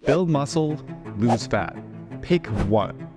Build muscle, lose fat. Pick one.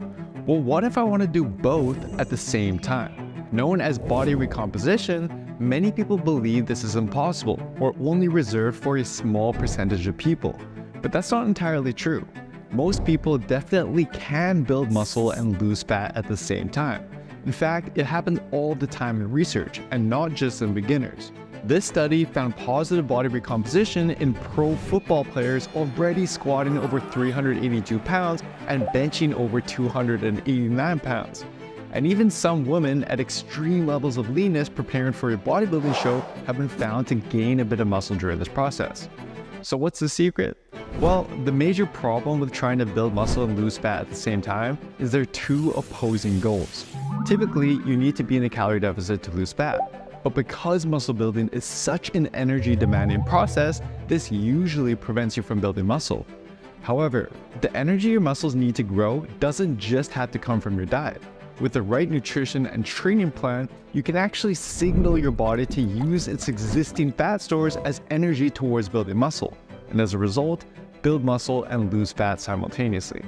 Well, what if I want to do both at the same time? Known as body recomposition, many people believe this is impossible or only reserved for a small percentage of people. But that's not entirely true. Most people definitely can build muscle and lose fat at the same time. In fact, it happens all the time in research, and not just in beginners. This study found positive body recomposition in pro football players already squatting over 382 pounds and benching over 289 pounds. And even some women at extreme levels of leanness preparing for a bodybuilding show have been found to gain a bit of muscle during this process. So what's the secret? Well, the major problem with trying to build muscle and lose fat at the same time is there are two opposing goals. Typically, you need to be in a calorie deficit to lose fat. But because muscle building is such an energy demanding process, this usually prevents you from building muscle. However, the energy your muscles need to grow doesn't just have to come from your diet. With the right nutrition and training plan, you can actually signal your body to use its existing fat stores as energy towards building muscle, and as a result, build muscle and lose fat simultaneously.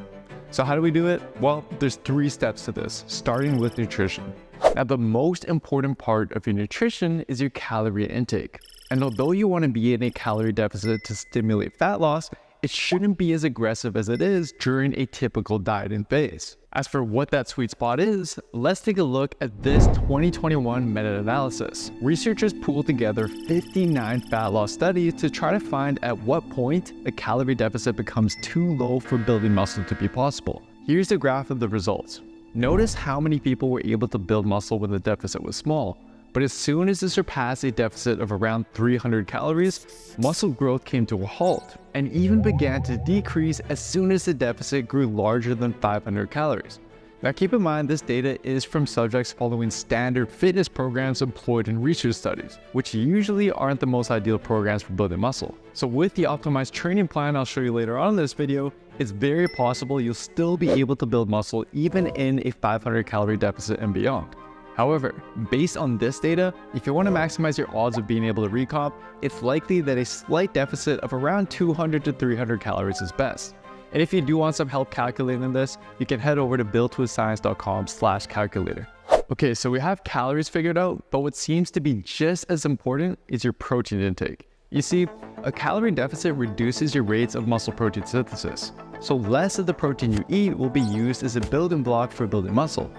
So how do we do it? Well, there's 3 steps to this, starting with nutrition. Now, the most important part of your nutrition is your calorie intake. And although you want to be in a calorie deficit to stimulate fat loss, it shouldn't be as aggressive as it is during a typical dieting phase. As for what that sweet spot is, let's take a look at this 2021 meta-analysis. Researchers pooled together 59 fat loss studies to try to find at what point a calorie deficit becomes too low for building muscle to be possible. Here's the graph of the results. Notice how many people were able to build muscle when the deficit was small. But as soon as it surpassed a deficit of around 300 calories, muscle growth came to a halt and even began to decrease as soon as the deficit grew larger than 500 calories. Now keep in mind, this data is from subjects following standard fitness programs employed in research studies, which usually aren't the most ideal programs for building muscle. So with the optimized training plan I'll show you later on in this video, it's very possible you'll still be able to build muscle even in a 500 calorie deficit and beyond. However, based on this data, if you want to maximize your odds of being able to recomp, it's likely that a slight deficit of around 200 to 300 calories is best. And if you do want some help calculating this, you can head over to buildtwithscience.com/calculator. Okay, so we have calories figured out, but what seems to be just as important is your protein intake. You see, a calorie deficit reduces your rates of muscle protein synthesis. So less of the protein you eat will be used as a building block for building muscle.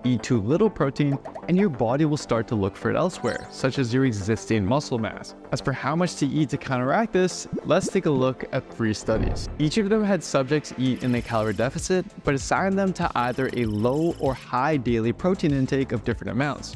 Eat too little protein, and your body will start to look for it elsewhere, such as your existing muscle mass. As for how much to eat to counteract this, let's take a look at 3 studies. Each of them had subjects eat in a calorie deficit, but assigned them to either a low or high daily protein intake of different amounts.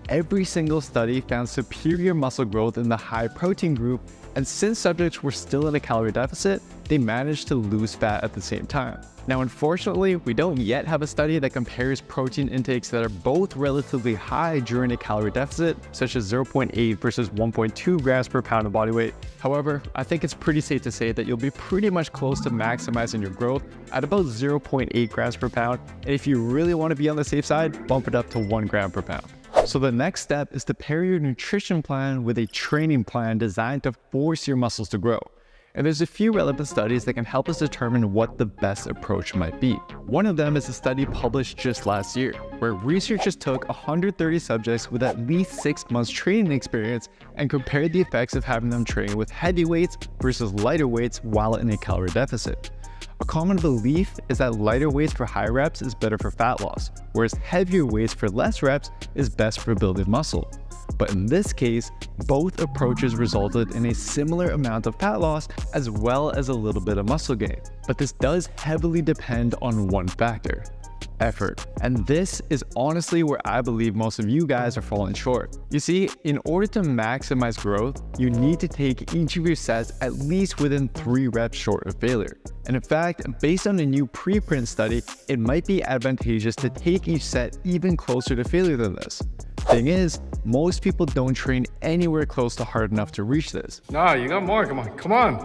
Every single study found superior muscle growth in the high protein group, and since subjects were still in a calorie deficit, they managed to lose fat at the same time. Now, unfortunately, we don't yet have a study that compares protein intakes that are both relatively high during a calorie deficit, such as 0.8 versus 1.2 grams per pound of body weight. However, I think it's pretty safe to say that you'll be pretty much close to maximizing your growth at about 0.8 grams per pound, and if you really want to be on the safe side, bump it up to 1 gram per pound. So the next step is to pair your nutrition plan with a training plan designed to force your muscles to grow. And there's a few relevant studies that can help us determine what the best approach might be. One of them is a study published just last year, where researchers took 130 subjects with at least 6 months training experience and compared the effects of having them train with heavy weights versus lighter weights while in a calorie deficit. A common belief is that lighter weights for high reps is better for fat loss, whereas heavier weights for less reps is best for building muscle. But in this case, both approaches resulted in a similar amount of fat loss as well as a little bit of muscle gain. But this does heavily depend on one factor: effort. And this is honestly where I believe most of you guys are falling short. You see, in order to maximize growth, you need to take each of your sets at least within 3 reps short of failure. And in fact, based on a new preprint study, it might be advantageous to take each set even closer to failure than this. Thing is, most people don't train anywhere close to hard enough to reach this. Nah, you got more. Come on.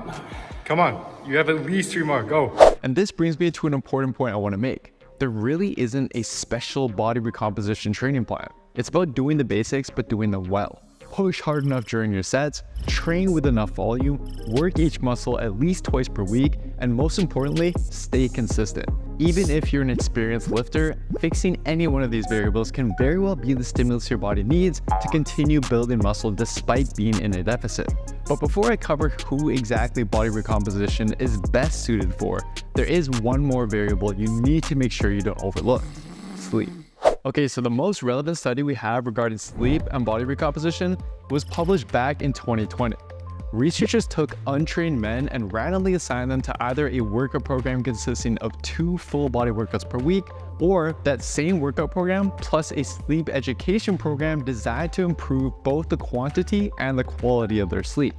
You have at least 3 more. Go. And this brings me to an important point I want to make. There really isn't a special body recomposition training plan. It's about doing the basics, but doing them well. push hard enough during your sets, train with enough volume, work each muscle at least twice per week, and most importantly, stay consistent. Even if you're an experienced lifter, fixing any one of these variables can very well be the stimulus your body needs to continue building muscle despite being in a deficit. But before I cover who exactly body recomposition is best suited for, there is one more variable you need to make sure you don't overlook: sleep. Okay, so the most relevant study we have regarding sleep and body recomposition was published back in 2020. Researchers took untrained men and randomly assigned them to either a workout program consisting of 2 full body workouts per week, or that same workout program plus a sleep education program designed to improve both the quantity and the quality of their sleep.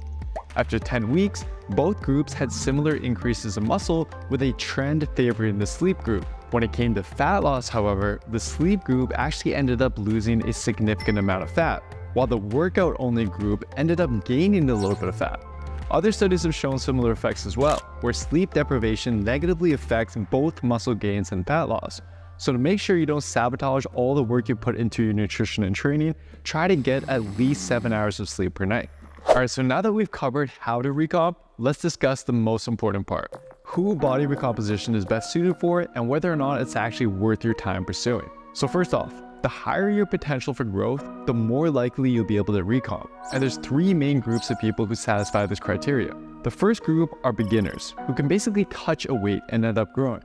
After 10 weeks, both groups had similar increases in muscle, with a trend favoring the sleep group. When it came to fat loss, however, the sleep group actually ended up losing a significant amount of fat, while the workout-only group ended up gaining a little bit of fat. Other studies have shown similar effects as well, where sleep deprivation negatively affects both muscle gains and fat loss. So to make sure you don't sabotage all the work you put into your nutrition and training, try to get at least 7 hours of sleep per night. Alright, so now that we've covered how to recomp, let's discuss the most important part: who body recomposition is best suited for and whether or not it's actually worth your time pursuing. So first off, the higher your potential for growth, the more likely you'll be able to recomp. And there's 3 main groups of people who satisfy this criteria. The first group are beginners, who can basically touch a weight and end up growing.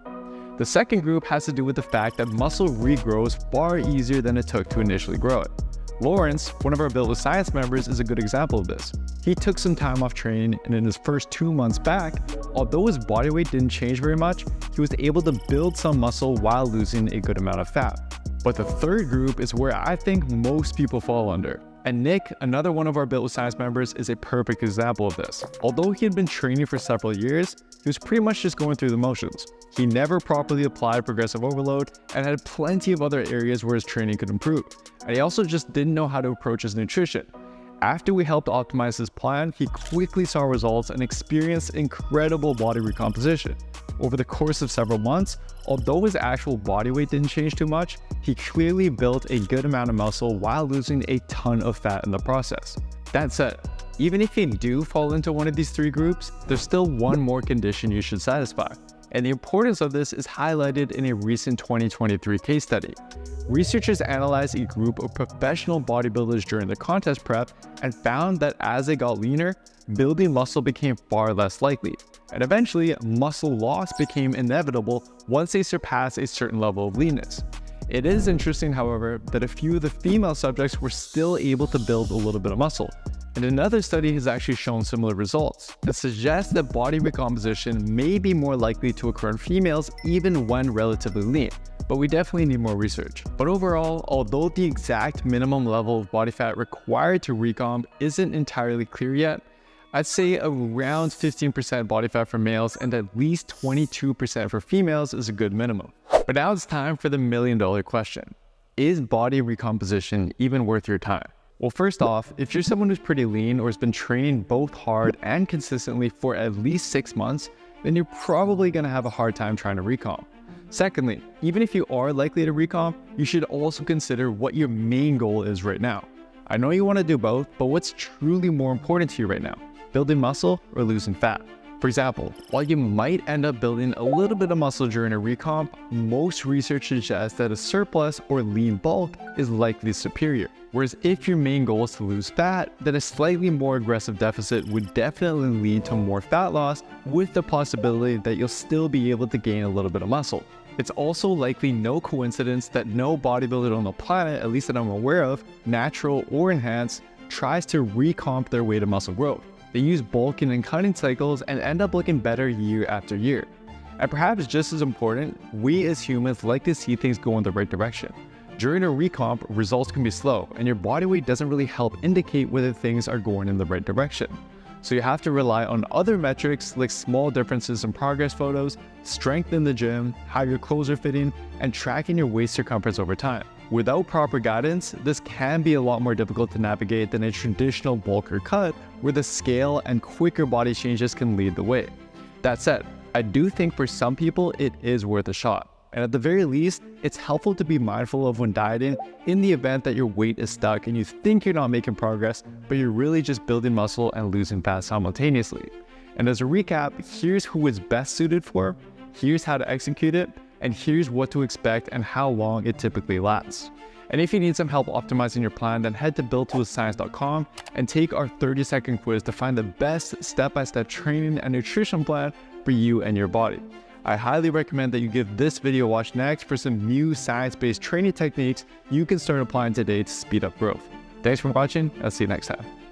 The second group has to do with the fact that muscle regrows far easier than it took to initially grow it. Lawrence, one of our Built with Science members, is a good example of this. He took some time off training, and in his first 2 months back, although his body weight didn't change very much, he was able to build some muscle while losing a good amount of fat. But the third group is where I think most people fall under. And Nick, another one of our Built with Science members, is a perfect example of this. Although he had been training for several years, he was pretty much just going through the motions. He never properly applied progressive overload and had plenty of other areas where his training could improve. And he also just didn't know how to approach his nutrition. After we helped optimize his plan, he quickly saw results and experienced incredible body recomposition. Over the course of several months, although his actual body weight didn't change too much, he clearly built a good amount of muscle while losing a ton of fat in the process. That said, even if you do fall into one of these 3 groups, there's still one more condition you should satisfy. And the importance of this is highlighted in a recent 2023 case study. Researchers analyzed a group of professional bodybuilders during their contest prep and found that as they got leaner, building muscle became far less likely. And eventually, muscle loss became inevitable once they surpassed a certain level of leanness. It is interesting, however, that a few of the female subjects were still able to build a little bit of muscle. And another study has actually shown similar results. It suggests that body recomposition may be more likely to occur in females even when relatively lean, but we definitely need more research. But overall, although the exact minimum level of body fat required to recomp isn't entirely clear yet, I'd say around 15% body fat for males and at least 22% for females is a good minimum. But now it's time for the million-dollar question. Is body recomposition even worth your time? Well, first off, if you're someone who's pretty lean or has been training both hard and consistently for at least 6 months, then you're probably going to have a hard time trying to recomp. Secondly, even if you are likely to recomp, you should also consider what your main goal is right now. I know you want to do both, but what's truly more important to you right now? Building muscle or losing fat? For example, while you might end up building a little bit of muscle during a recomp, most research suggests that a surplus or lean bulk is likely superior. Whereas if your main goal is to lose fat, then a slightly more aggressive deficit would definitely lead to more fat loss, with the possibility that you'll still be able to gain a little bit of muscle. It's also likely no coincidence that no bodybuilder on the planet, at least that I'm aware of, natural or enhanced, tries to recomp their way to muscle growth. They use bulking and cutting cycles and end up looking better year after year. And perhaps just as important, we as humans like to see things go in the right direction. During a recomp, results can be slow, and your body weight doesn't really help indicate whether things are going in the right direction. So you have to rely on other metrics like small differences in progress photos, strength in the gym, how your clothes are fitting, and tracking your waist circumference over time. Without proper guidance, this can be a lot more difficult to navigate than a traditional bulk or cut, where the scale and quicker body changes can lead the way. That said, I do think for some people it is worth a shot. And at the very least, it's helpful to be mindful of when dieting in the event that your weight is stuck and you think you're not making progress, but you're really just building muscle and losing fat simultaneously. And as a recap, here's who it's best suited for, here's how to execute it, and here's what to expect and how long it typically lasts. And if you need some help optimizing your plan, then head to buildtowithscience.com and take our 30-second quiz to find the best step-by-step training and nutrition plan for you and your body. I highly recommend that you give this video a watch next for some new science-based training techniques you can start applying today to speed up growth. Thanks for watching. I'll see you next time.